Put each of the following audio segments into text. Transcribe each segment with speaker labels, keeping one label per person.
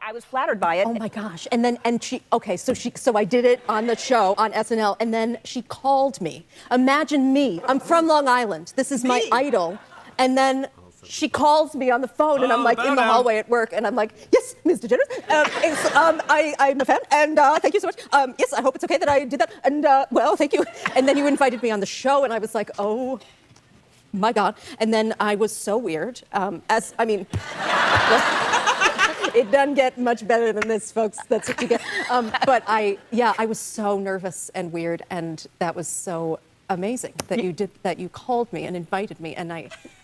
Speaker 1: I was flattered by it.
Speaker 2: Oh my gosh. So I did it on the show on SNL, and then she called me. Imagine me. I'm from Long Island. This is my idol. And then she calls me on the phone, and I'm like in the hallway at work, and I'm like, yes, Ms. DeGeneres, I'm a fan, and thank you so much. Yes, I hope it's okay that I did that, and well, thank you. And then you invited me on the show, and I was like, oh my God. And then I was so weird, it doesn't get much better than this, folks. That's what you get. But I was so nervous and weird, and that was so amazing that you did that. You called me and invited me, and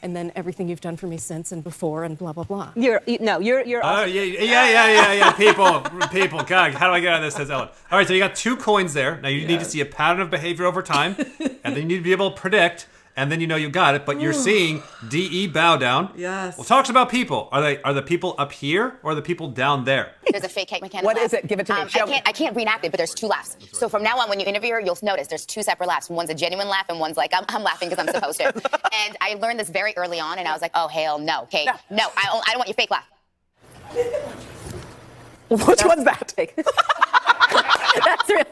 Speaker 2: then everything you've done for me since and before and blah blah blah.
Speaker 3: You're.
Speaker 4: Oh yeah. People. God, how do I get out of this? Says Ellen. All right, so you got 2 coins there. Now you need to see a pattern of behavior over time, and then you need to be able to predict. And then you know you got it, but you're seeing DE bow down.
Speaker 5: Yes.
Speaker 4: Well, talk about people. Are the people up here or are the people down there?
Speaker 1: There's a fake McKinnon
Speaker 3: What
Speaker 1: laugh.
Speaker 3: is it? Give it to me.
Speaker 1: I can't reenact it, but there's 2 laughs. So from now on, when you interview her, you'll notice there's 2 separate laughs. One's a genuine laugh, and one's like, I'm laughing because I'm supposed to. And I learned this very early on, and I was like, oh, hell no. Okay, no, I don't want your fake laugh.
Speaker 3: Which one's that?
Speaker 1: Fake.
Speaker 2: That's real.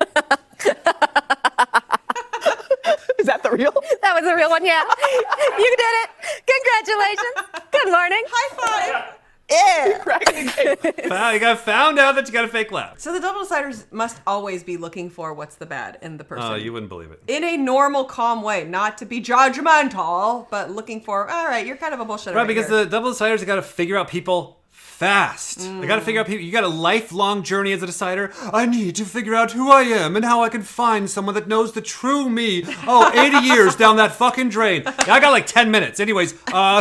Speaker 3: Is that the real?
Speaker 2: That was the real one, yeah. You did it. Congratulations. Good morning.
Speaker 5: High five.
Speaker 3: Yeah.
Speaker 4: You got found out that you got a fake laugh.
Speaker 5: So the double-deciders must always be looking for what's the bad in the person.
Speaker 4: Oh, you wouldn't believe it.
Speaker 5: In a normal, calm way, not to be judgmental, but looking for, all right, you're kind of a bullshitter.
Speaker 4: Right, because the double-deciders have got to figure out people fast. They got to figure out people. You got a lifelong journey as a decider. I need to figure out who I am and how I can find someone that knows the true me. Oh, 80 years down that fucking drain. Yeah, I got like 10 minutes. Anyways,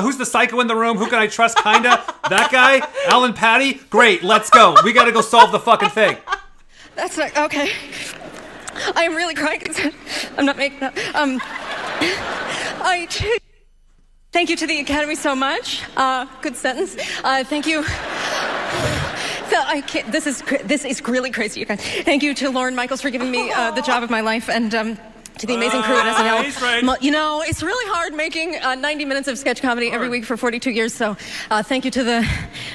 Speaker 4: who's the psycho in the room? Who can I trust? Kinda. That guy? Alan Patty? Great, let's go. We got to go solve the fucking thing.
Speaker 2: That's not okay. I am really crying. I'm not making that. Thank you to the Academy so much. Good sentence. Thank you. So this is really crazy, you guys. Thank you to Lauren Michaels for giving me the job of my life, and to the amazing crew at SNL.
Speaker 4: He's right.
Speaker 2: You know, it's really hard making 90 minutes of sketch comedy every week for 42 years. So thank you to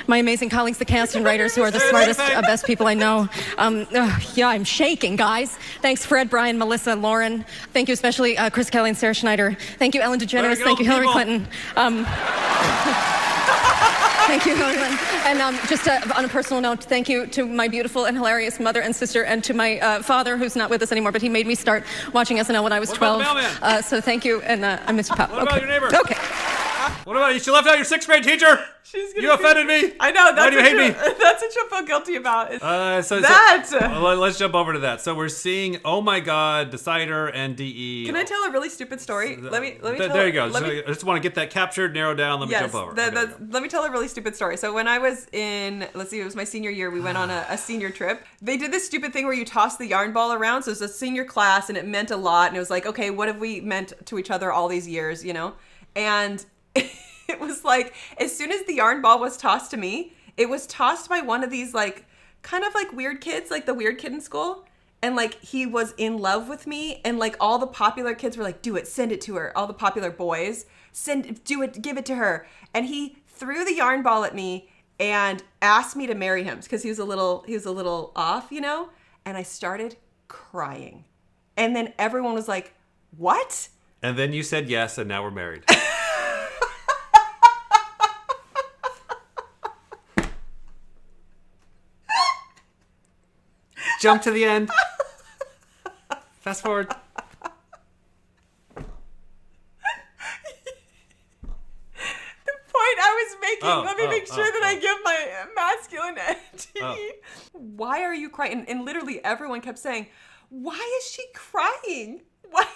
Speaker 2: my amazing colleagues, the cast and writers, who are the smartest, best people I know. I'm shaking, guys. Thanks, Fred, Brian, Melissa, Lauren. Thank you especially Chris Kelly and Sarah Schneider. Thank you, Ellen DeGeneres. Thank you, Hillary Clinton. Thank you, Hillary Clinton. And just on a personal note, thank you to my beautiful and hilarious mother and sister, and to my father, who's not with us anymore, but he made me start watching SNL when I was 12.
Speaker 4: What about the mailman?
Speaker 2: So thank you, and I miss you, Pop.
Speaker 4: What about your neighbor?
Speaker 2: Okay.
Speaker 4: What about you? She left out your 6th grade teacher. You offended me.
Speaker 5: I know.
Speaker 4: Why do you hate me?
Speaker 5: That's what you'll feel guilty about.
Speaker 4: Let's jump over to that. So we're seeing, oh my God, Decider and DE.
Speaker 5: Can I tell a really stupid story? Let me tell.
Speaker 4: There you go. I just want to get that captured, narrowed down. Let me jump over.
Speaker 5: Let me tell a really stupid story. So when I was in, it was my senior year, we went on a senior trip. They did this stupid thing where you toss the yarn ball around. So it was a senior class, and it meant a lot. And it was like, okay, what have we meant to each other all these years, you know? And it was like, as soon as the yarn ball was tossed to me, it was tossed by one of these like kind of like weird kids, like the weird kid in school. And like he was in love with me, and like all the popular kids were like, do it, send it to her. All the popular boys, do it, give it to her. And he threw the yarn ball at me and asked me to marry him because he was a little off, you know? And I started crying. And then everyone was like, what?
Speaker 4: And then you said yes, and now we're married. Jump to the end. Fast forward.
Speaker 5: I was making. Let me make sure that I give my masculinity. Why are you crying? And literally everyone kept saying, why is she crying? Why